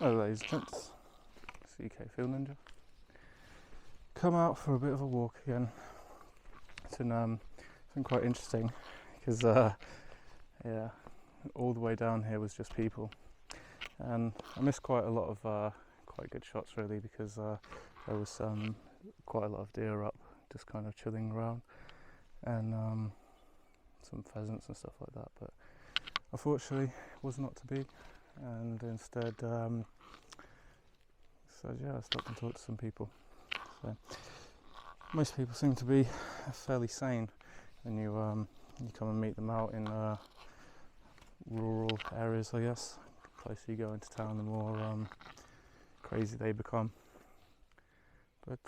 Hello ladies and gents, it's the UK Field Ninja. Come out for a bit of a walk again. It's been quite interesting because all the way down here was just people, and I missed quite a lot of quite good shots really, because there was quite a lot of deer up just kind of chilling around, and some pheasants and stuff like that, but unfortunately it was not to be. And instead I stopped and talked to some people. So most people seem to be fairly sane when you come and meet them out in rural areas, I guess. The closer you go into town, the more crazy they become. But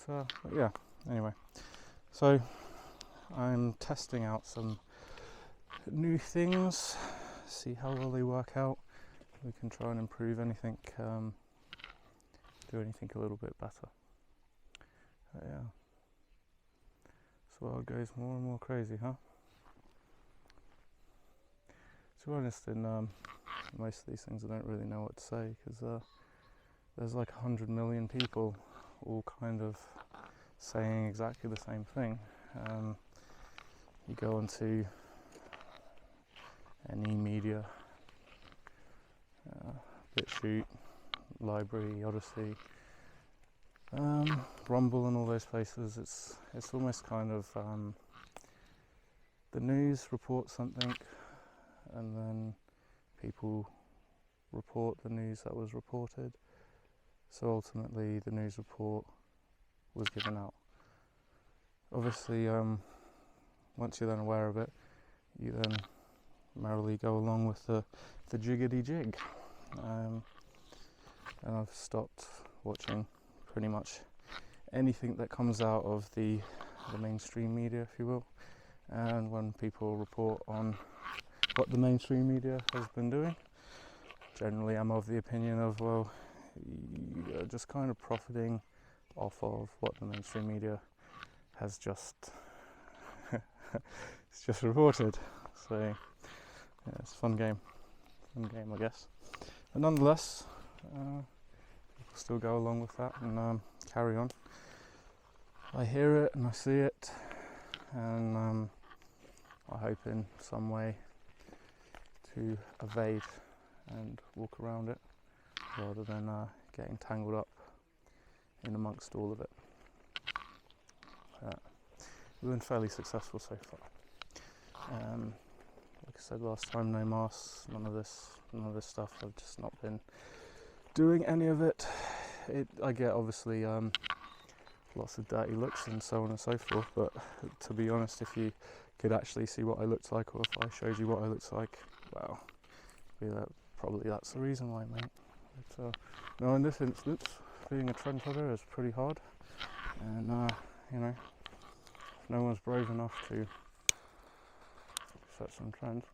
yeah, anyway, so I'm testing out some new things, see how well they work out. We can try and improve anything, do anything a little bit better. But yeah, so it goes more and more crazy, huh? To be honest, in most of these things I don't really know what to say, because there's like 100 million people all kind of saying exactly the same thing. You go onto any media, BitChute, Library, Odyssey, Rumble and all those places, it's almost kind of the news reports something and then people report the news that was reported, so ultimately the news report was given out. Obviously once you're then aware of it, you then merrily go along with the jiggity jig, and I've stopped watching pretty much anything that comes out of the mainstream media, if you will. And when people report on what the mainstream media has been doing, generally I'm of the opinion of, well, you're just kind of profiting off of what the mainstream media has just it's just reported. So yeah, it's a fun game I guess. But nonetheless, people still go along with that and carry on. I hear it and I see it, and I hope in some way to evade and walk around it, rather than getting tangled up in amongst all of it. We've been fairly successful so far. Like I said last time, no masks, none of this stuff. I've just not been doing any of it. I get obviously lots of dirty looks and so on and so forth, but to be honest, if you could actually see what I looked like, or if I showed you what I looked like, well, probably that's the reason why, mate. But no, in this instance, being a trendsetter is pretty hard, and you know, if no one's brave enough to set some trends,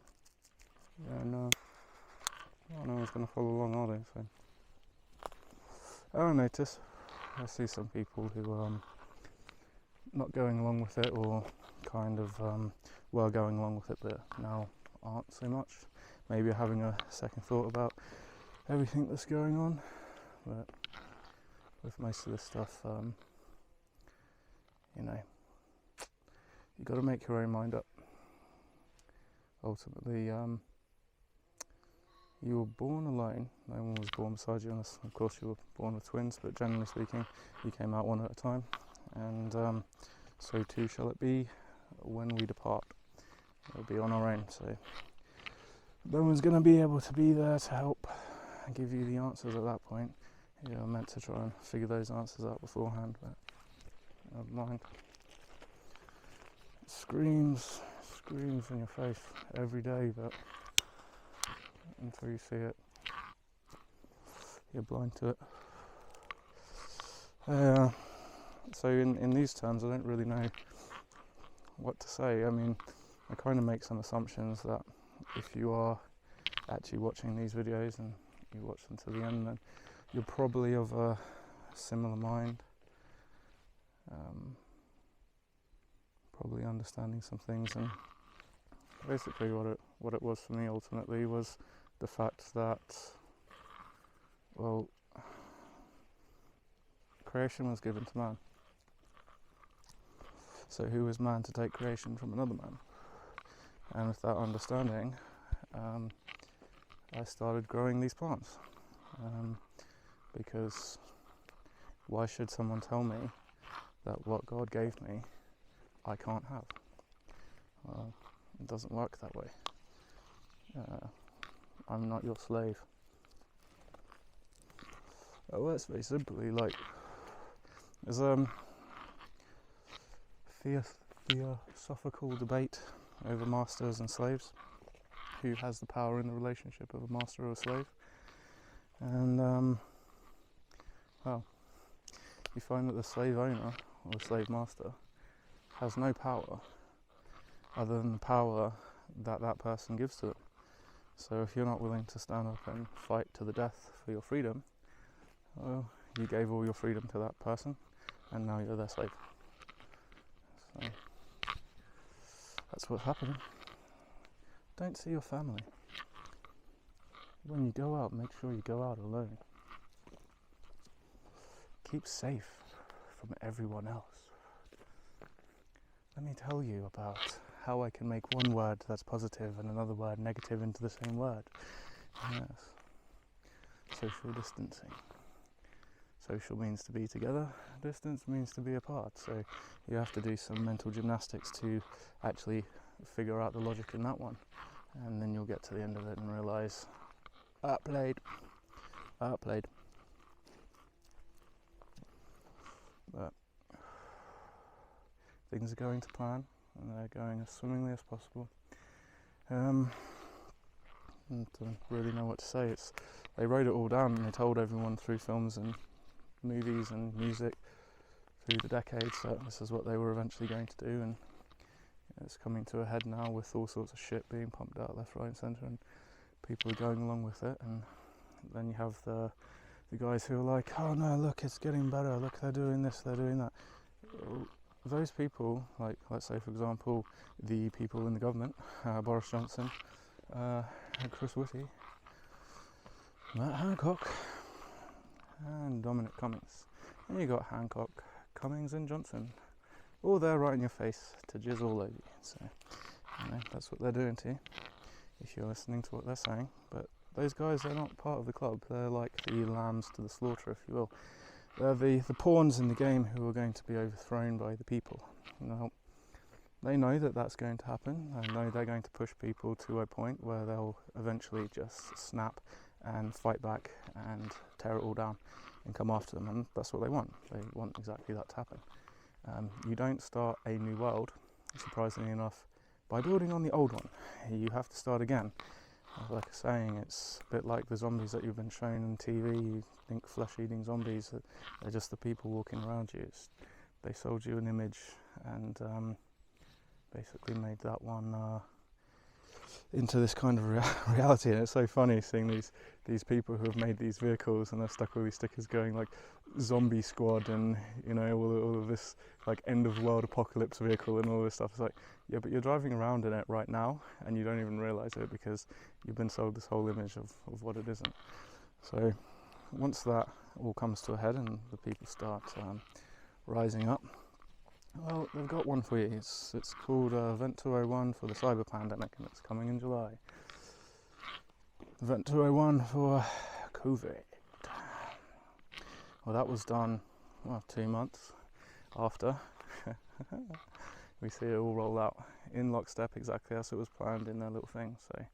then no one's going to follow along, are they? So I notice I see some people who are not going along with it, or kind of were going along with it but now aren't so much. Maybe having a second thought about everything that's going on. But with most of this stuff, you know, you've got to make your own mind up. Ultimately, you were born alone. No one was born beside you, unless of course you were born with twins, but generally speaking you came out one at a time, and so too shall it be when we depart. We'll be on our own, so no one's going to be able to be there to help and give you the answers at that point. You're meant to try and figure those answers out beforehand, but never mind. It screams in your face every day, but until you see it, you're blind to it. So in these terms, I don't really know what to say. I mean, I kind of make some assumptions that if you are actually watching these videos and you watch them to the end, then you're probably of a similar mind, probably understanding some things. And basically what it was for me ultimately was the fact that, well, creation was given to man. So who was man to take creation from another man? And with that understanding, I started growing these plants. Because why should someone tell me that what God gave me I can't have? It doesn't work that way. I'm not your slave. Well, that's very simply like there's a theosophical debate over masters and slaves, who has the power in the relationship of a master or a slave. And well, you find that the slave owner or the slave master has no power other than the power that that person gives to them. So if you're not willing to stand up and fight to the death for your freedom, well, you gave all your freedom to that person, and now you're their slave. So that's what's happening. Don't see your family. When you go out, make sure you go out alone. Keep safe from everyone else. Let me tell you about how I can make one word that's positive and another word negative into the same word. Yes. Social distancing. Social means to be together, distance means to be apart. So you have to do some mental gymnastics to actually figure out the logic in that one. And then you'll get to the end of it and realise, outplayed. But things are going to plan, and they're going as swimmingly as possible. And don't really know what to say. They wrote it all down, and they told everyone through films and movies and music through the decades that this is what they were eventually going to do, and it's coming to a head now with all sorts of shit being pumped out left, right and centre, and people are going along with it. And then you have the guys who are like, oh no, look, it's getting better, look, they're doing this, they're doing that. Those people, like, let's say for example, the people in the government, Boris Johnson, Chris Whitty, Matt Hancock, and Dominic Cummings. And you got Hancock, Cummings and Johnson, all there right in your face to jizz all over you. So, you know, that's what they're doing to you, if you're listening to what they're saying. But those guys are not part of the club. They're like the lambs to the slaughter, if you will. They're the pawns in the game who are going to be overthrown by the people. Now, they know that that's going to happen. They know they're going to push people to a point where they'll eventually just snap and fight back and tear it all down and come after them. And that's what they want. They want exactly that to happen. You don't start a new world, surprisingly enough, by building on the old one. You have to start again. Like I was saying, it's a bit like the zombies that you've been shown on TV. You think flesh-eating zombies, they're just the people walking around you. They sold you an image and basically made that one into this kind of reality. And it's so funny seeing these people who have made these vehicles and they're stuck with these stickers going like zombie squad and, you know, all of this like end of world apocalypse vehicle and all this stuff. It's like, yeah, but you're driving around in it right now and you don't even realise it because you've been sold this whole image of what it isn't. So once that all comes to a head and the people start rising up, well, they've got one for you. It's called Event 201 for the cyber pandemic, and it's coming in July. Event 201 for COVID. Well, that was done 2 months after. We see it all roll out in lockstep exactly as it was planned in their little thing. So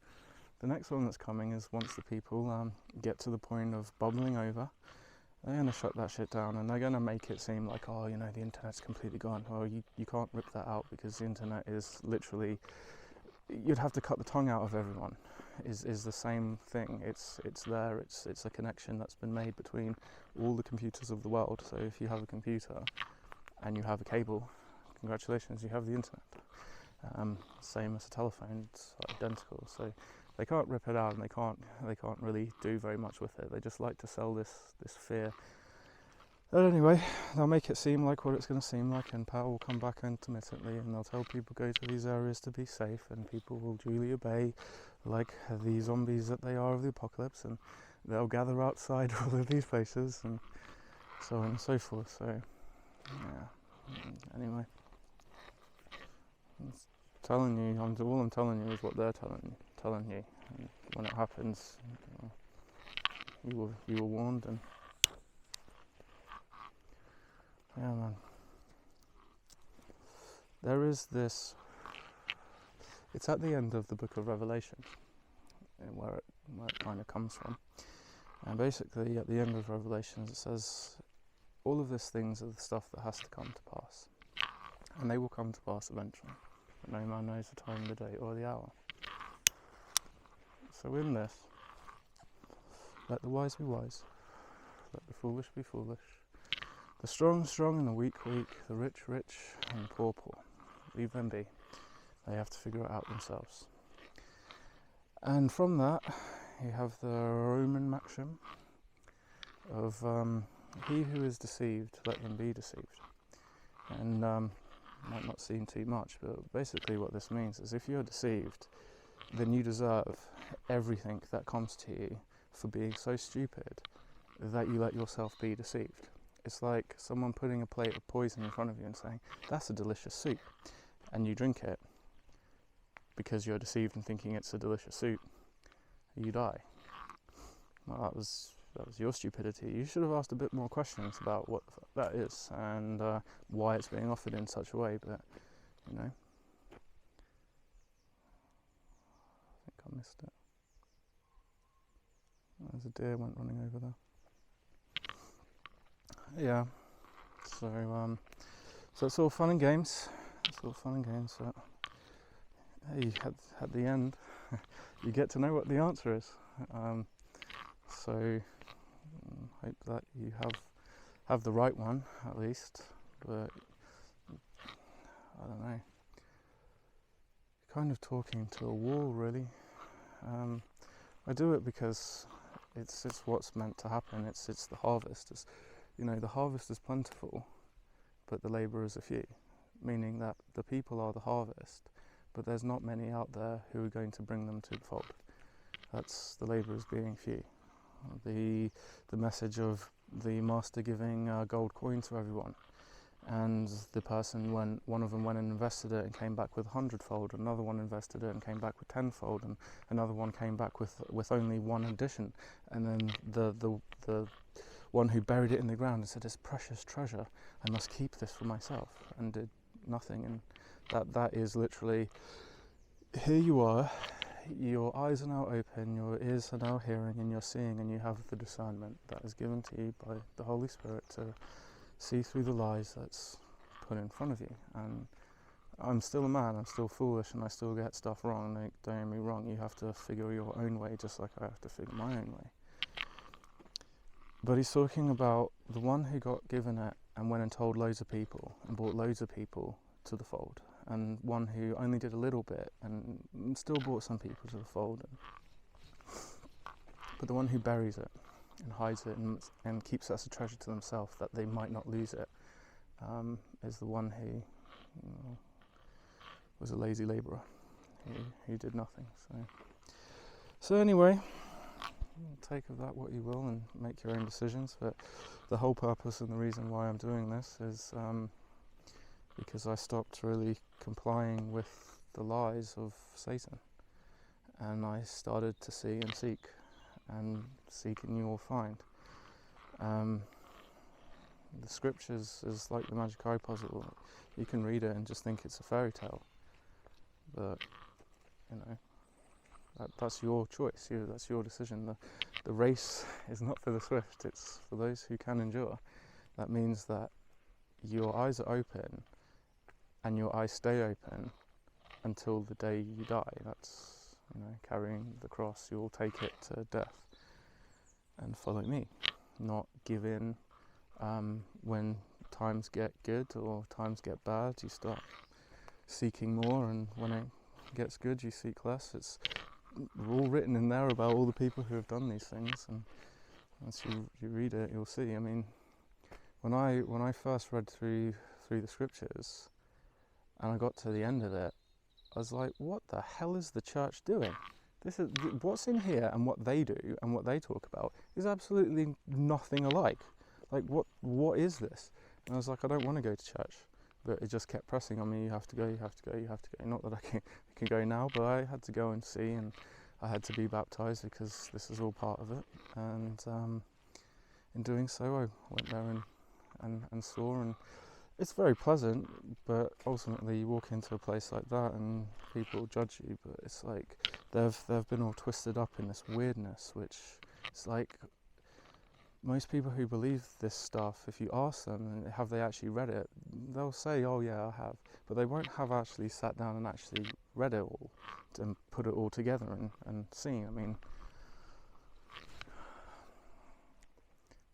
the next one that's coming is once the people get to the point of bubbling over, they're going to shut that shit down and they're going to make it seem like, oh, you know, the internet's completely gone. Oh, you can't rip that out because the internet is literally, you'd have to cut the tongue out of everyone, is the same thing. It's there, it's a connection that's been made between all the computers of the world. So if you have a computer and you have a cable, congratulations, you have the internet. Same as a telephone, it's identical. So they can't rip it out and they can't really do very much with it. They just like to sell this fear. But anyway, they'll make it seem like what it's going to seem like, and power will come back intermittently, and they'll tell people go to these areas to be safe, and people will duly obey like the zombies that they are of the apocalypse, and they'll gather outside all of these places, and so on and so forth. So yeah, anyway, telling you, all I'm telling you is what they're telling you, and when it happens, you were warned, and yeah, man. There is this. It's at the end of the book of Revelation, and where it kind of comes from. And basically, at the end of Revelations, it says all of these things are the stuff that has to come to pass, and they will come to pass eventually. But no man knows the time, the day, or the hour. So in this, let the wise be wise, let the foolish be foolish, the strong strong, and the weak weak, the rich rich, and the poor poor. Leave them be. They have to figure it out themselves. And from that, you have the Roman maxim of he who is deceived, let them be deceived. And might not seem too much, but basically what this means is if you're deceived, then you deserve everything that comes to you for being so stupid that you let yourself be deceived. It's like someone putting a plate of poison in front of you and saying, that's a delicious soup, and you drink it because you're deceived and thinking it's a delicious soup. You die. Well, that was your stupidity. You should have asked a bit more questions about what that is and why it's being offered in such a way, but you know, I think I missed it. There's a deer went running over there. Yeah, so it's all fun and games. But hey, at the end, you get to know what the answer is. So hope that you have the right one at least. But I don't know. Kind of talking to a wall, really. I do it because it's what's meant to happen. It's the harvest. It's, you know, the harvest is plentiful, but the labourers are few. Meaning that the people are the harvest, but there's not many out there who are going to bring them to the fold. That's the labourers being few. The message of the master giving a gold coin to everyone, and the person, when one of them went and invested it and came back with 100-fold, another one invested it and came back with 10-fold, and another one came back with only one addition, and then the one who buried it in the ground and said, it's precious treasure, I must keep this for myself, and did nothing. And that is literally, here you are, your eyes are now open, your ears are now hearing, and you're seeing, and you have the discernment that is given to you by the Holy Spirit to see through the lies that's put in front of you. And I'm still a man, I'm still foolish, and I still get stuff wrong. Don't get me wrong, you have to figure your own way just like I have to figure my own way. But he's talking about the one who got given it and went and told loads of people and brought loads of people to the fold, and one who only did a little bit and still brought some people to the fold. But the one who buries it and hides it and keeps it as a treasure to themselves that they might not lose it, is the one who was a lazy labourer who did nothing. So anyway, take of that what you will and make your own decisions, but the whole purpose and the reason why I'm doing this is because I stopped really complying with the lies of Satan, and I started to see and seek, and seek and you will find. The scriptures is like the magic eye puzzle. You can read it and just think it's a fairy tale, but you know, that's your choice, that's your decision. The race is not for the swift, it's for those who can endure. That means that your eyes are open and your eyes stay open until the day you die. That's, you know, carrying the cross, you'll take it to death and follow me. Not give in when times get good or times get bad. You start seeking more, and when it gets good you seek less. It's all written in there about all the people who have done these things, and as you read it you'll see. I mean, when I first read through the scriptures and I got to the end of it, I was like, what the hell is the church doing? This is what's in here, and what they do and what they talk about is absolutely nothing alike. Like, what is this? And I was like, I don't want to go to church. But it just kept pressing on me, you have to go, you have to go, you have to go. Not that I can go now, but I had to go and see, and I had to be baptised because this is all part of it. And in doing so, I went there and saw, and it's very pleasant, but ultimately you walk into a place like that and people judge you, but it's like they've been all twisted up in this weirdness, which it's like most people who believe this stuff, if you ask them, have they actually read it, they'll say, oh yeah, I have, but they won't have actually sat down and actually read it all and put it all together and seen. I mean,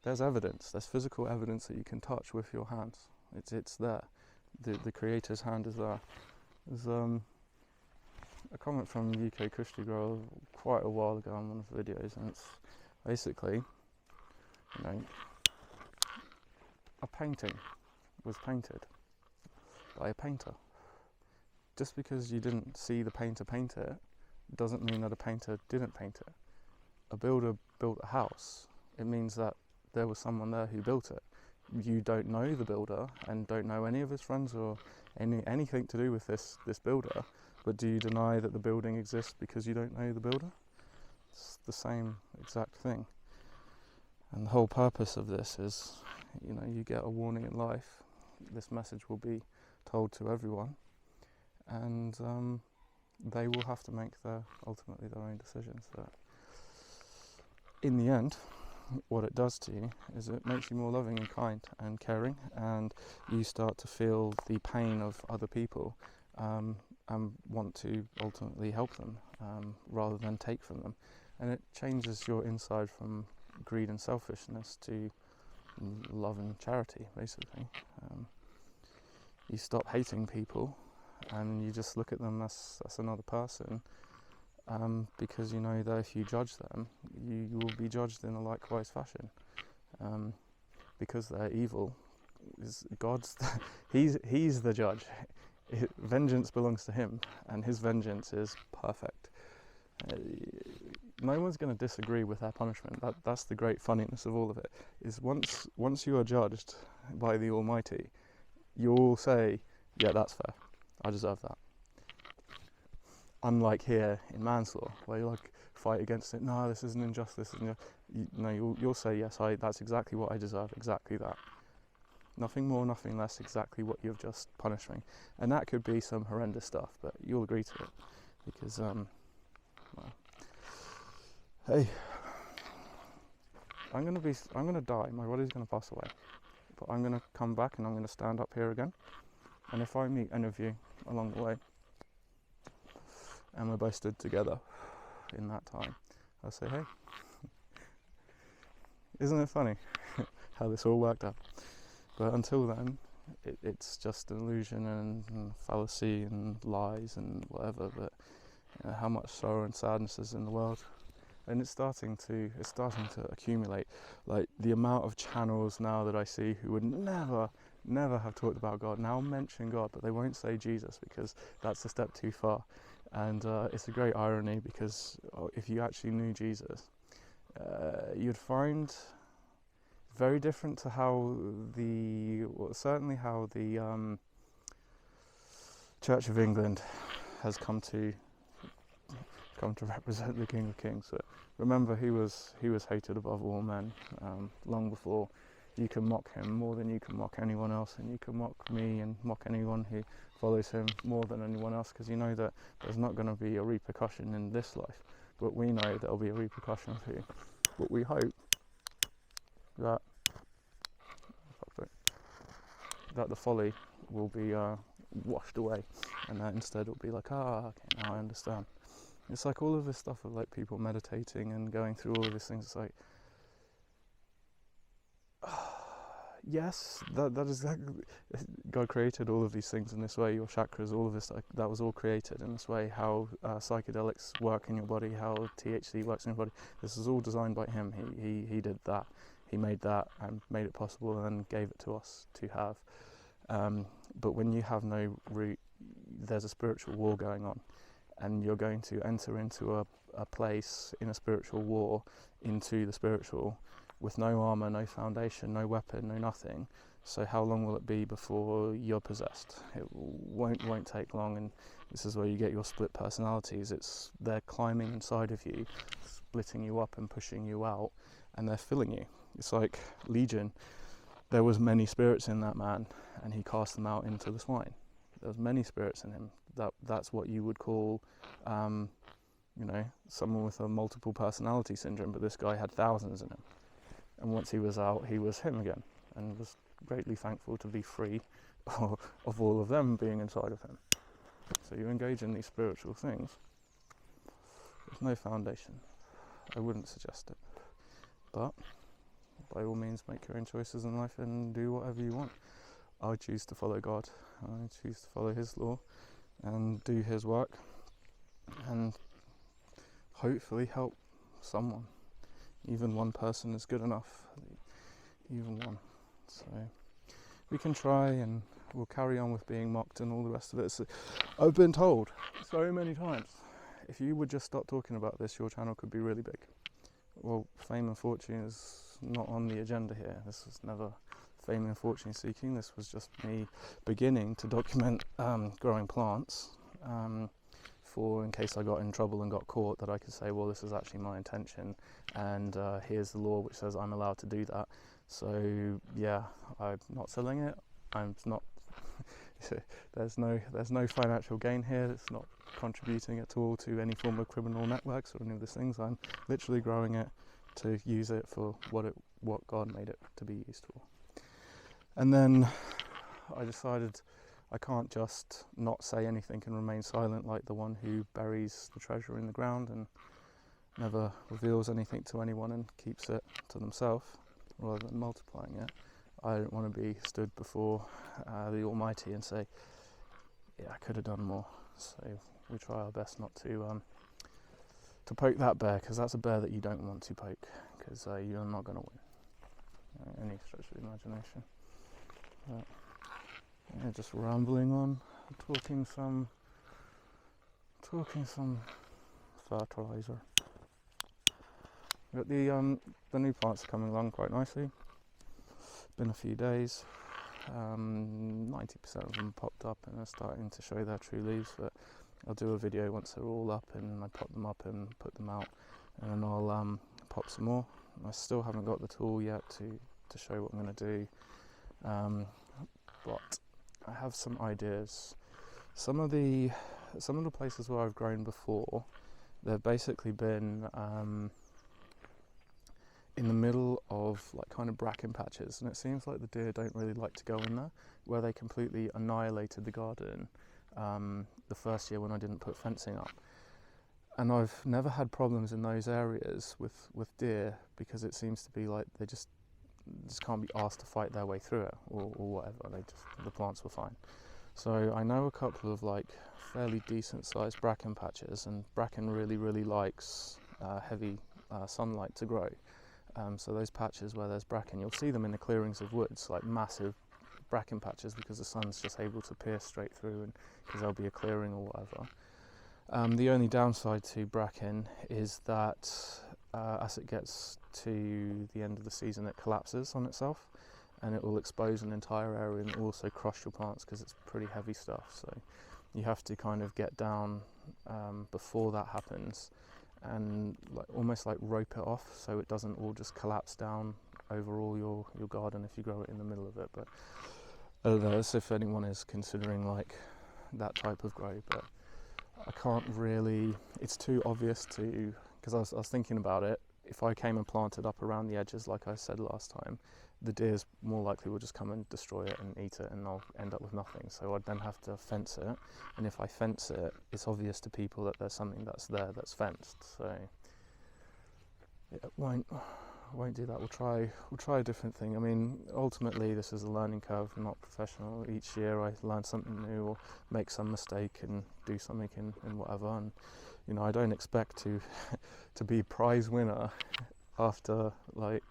there's evidence, there's physical evidence that you can touch with your hands. It's there. The Creator's hand is there. There's a comment from UK Christian girl quite a while ago on one of the videos, and it's basically, a painting was painted by a painter. Just because you didn't see the painter paint it doesn't mean that a painter didn't paint it. A builder built a house. It means that there was someone there who built it. You don't know the builder and don't know any of his friends or anything to do with this builder, but do you deny that the building exists because you don't know the builder? It's the same exact thing. And the whole purpose of this is, you get a warning in life. This message will be told to everyone, and they will have to make ultimately their own decisions. But in the end, what it does to you is it makes you more loving and kind and caring, and you start to feel the pain of other people and want to ultimately help them rather than take from them. And it changes your inside from greed and selfishness to love and charity, basically. You stop hating people and you just look at them as another person, because you know that if you judge them, you will be judged in a likewise fashion, because they're evil. He's the judge. Vengeance belongs to him, and his vengeance is perfect. No one's going to disagree with their punishment. That's the great funniness of all of it, is once you are judged by the Almighty, you'll say, yeah, that's fair, I deserve that. Unlike here in manslaw, where you fight against it, no, this isn't injustice. You'll say, yes, that's exactly what I deserve, exactly that. Nothing more, nothing less, exactly what you've just punished me. And that could be some horrendous stuff, but you'll agree to it, because hey, I'm gonna die, my body's gonna pass away, but I'm gonna come back and I'm gonna stand up here again, and if I meet any of you along the way, and we're both stood together in that time, I'll say, hey, isn't it funny how this all worked out? But until then, it's just an illusion and fallacy and lies and whatever, but how much sorrow and sadness is in the world. And it's starting to accumulate. Like the amount of channels now that I see who would never have talked about God now mention God, but they won't say Jesus because that's a step too far. And it's a great irony, because if you actually knew Jesus, you'd find very different to how certainly how the Church of England has come to represent the King of Kings. But remember, he was hated above all men long before you can mock him more than you can mock anyone else, and you can mock me and mock anyone who follows him more than anyone else, because you know that there's not going to be a repercussion in this life, but we know there'll be a repercussion for you. But we hope that the folly will be washed away, and that instead it'll be like, okay, now I understand. It's like all of this stuff of like people meditating and going through all of these things. It's like, yes, that is exactly, God created all of these things in this way. Your chakras, all of this, that was all created in this way. How psychedelics work in your body, how THC works in your body. This is all designed by him. He did that. He made that and made it possible, and then gave it to us to have. But when you have no root, there's a spiritual war going on, and you're going to enter into a place in a spiritual war into the spiritual, with no armour, no foundation, no weapon, no nothing. So how long will it be before you're possessed? It won't take long, and this is where you get your split personalities. They're climbing inside of you, splitting you up and pushing you out, and they're filling you. It's like Legion. There was many spirits in that man, and he cast them out into the swine. There was many spirits in him. That's what you would call, someone with a multiple personality syndrome. But this guy had thousands in him, and once he was out, he was him again, and was greatly thankful to be free of all of them being inside of him. So you engage in these spiritual things. There's no foundation. I wouldn't suggest it, but by all means, make your own choices in life and do whatever you want. I choose to follow God. I choose to follow His law and do His work, and hopefully help someone. Even one person is good enough. Even one. So we can try, and we'll carry on with being mocked and all the rest of it. So I've been told so many times, if you would just stop talking about this, your channel could be really big. Well, fame and fortune is not on the agenda here. This was never fame and fortune seeking. This was just me beginning to document growing plants, for in case I got in trouble and got caught, that I could say, well, this is actually my intention, and here's the law which says I'm allowed to do that. So yeah, I'm not selling it. I'm not. there's no financial gain here. It's not contributing at all to any form of criminal networks or any of these things. I'm literally growing it to use it for what God made it to be used for. And then I decided I can't just not say anything and remain silent like the one who buries the treasure in the ground and never reveals anything to anyone and keeps it to themselves rather than multiplying it. I don't want to be stood before the Almighty and say, yeah, I could have done more. So we try our best not to poke that bear, because that's a bear that you don't want to poke, because you're not going to win. Any stretch of the imagination. But, yeah, just rambling on, talking some fertilizer. But the new plants are coming along quite nicely. Been a few days. 90% of them popped up and are starting to show their true leaves. But I'll do a video once they're all up and I pop them up and put them out, and then I'll pop some more. I still haven't got the tool yet to show what I'm going to do, but I have some ideas. Some of the places where I've grown before, they've basically been in the middle of like kind of bracken patches, and it seems like the deer don't really like to go in there, where they completely annihilated the garden the first year when I didn't put fencing up. And I've never had problems in those areas with deer, because it seems to be like they just can't be asked to fight their way through it or whatever. The plants were fine. So I know a couple of like fairly decent sized bracken patches, and bracken really likes heavy sunlight to grow. So those patches where there's bracken, you'll see them in the clearings of woods, like massive bracken patches, because the sun's just able to pierce straight through, and because there'll be a clearing or whatever. The only downside to bracken is that as it gets to the end of the season, it collapses on itself, and it will expose an entire area and also crush your plants, because it's pretty heavy stuff. So you have to kind of get down before that happens, and almost like rope it off so it doesn't all just collapse down over all your garden if you grow it in the middle of it. But I don't know, as if anyone is considering like that type of grow, but I can't really, it's too obvious to, because I was thinking about it, if I came and planted up around the edges like I said last time, the deers more likely will just come and destroy it and eat it, and I'll end up with nothing. So I'd then have to fence it, and if I fence it, it's obvious to people that there's something that's there that's fenced. So it won't do that. We'll try a different thing. I mean, ultimately this is a learning curve. I'm not professional. Each year I learn something new or make some mistake and do something in whatever, and you know, I don't expect to be prize winner after like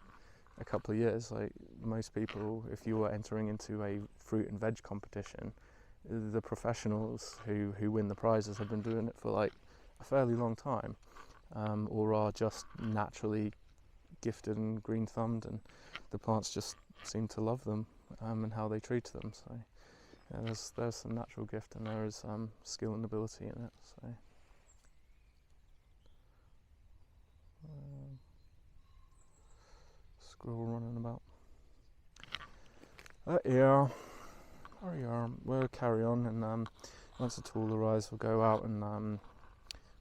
a couple of years. Like most people, if you were entering into a fruit and veg competition, the professionals who win the prizes have been doing it for like a fairly long time, or are just naturally gifted and green thumbed, and the plants just seem to love them and how they treat them. So yeah, there's some natural gift, and there is skill and ability in it. So squirrel running about. Yeah, we'll carry on, and once the tool arrives, we'll go out and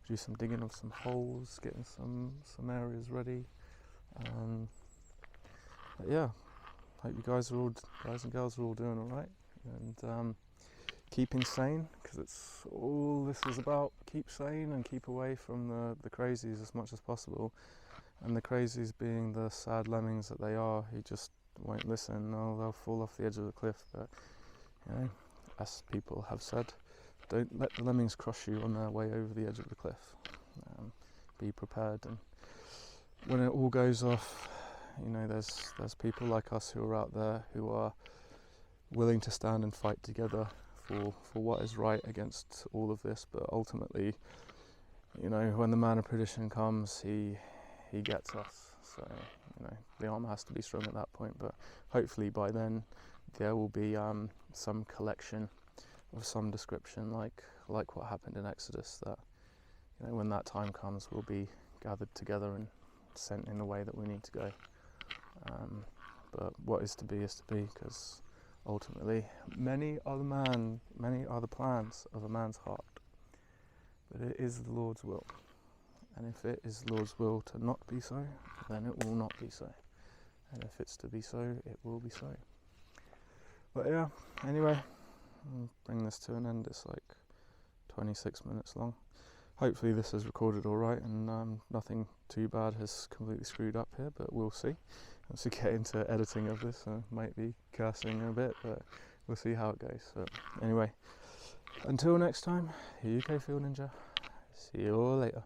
do some digging of some holes, getting some areas ready. But yeah, hope you guys and girls are all doing all right, and keeping sane, because it's all this is about. Keep sane and keep away from the crazies as much as possible. And the crazies being the sad lemmings that they are, who just won't listen. They'll fall off the edge of the cliff. But you know, as people have said, don't let the lemmings crush you on their way over the edge of the cliff. Be prepared, and when it all goes off, you know, there's people like us who are out there who are willing to stand and fight together for what is right against all of this. But ultimately, you know, when the man of perdition comes, he gets us. So, you know, the arm has to be strong at that point. But hopefully by then there will be some collection of some description, like what happened in Exodus, that, you know, when that time comes, we'll be gathered together and sent in the way that we need to go. But what is to be, because ultimately many are the plans of a man's heart, but it is the Lord's will. And if it is the Lord's will to not be so, then it will not be so. And if it's to be so, it will be so. But yeah, anyway, I'll bring this to an end. It's like 26 minutes long. Hopefully this is recorded all right, and nothing too bad has completely screwed up here, but we'll see. Once we get into editing of this, I might be cursing a bit, but we'll see how it goes. But anyway, until next time, UK Field Ninja. See you all later.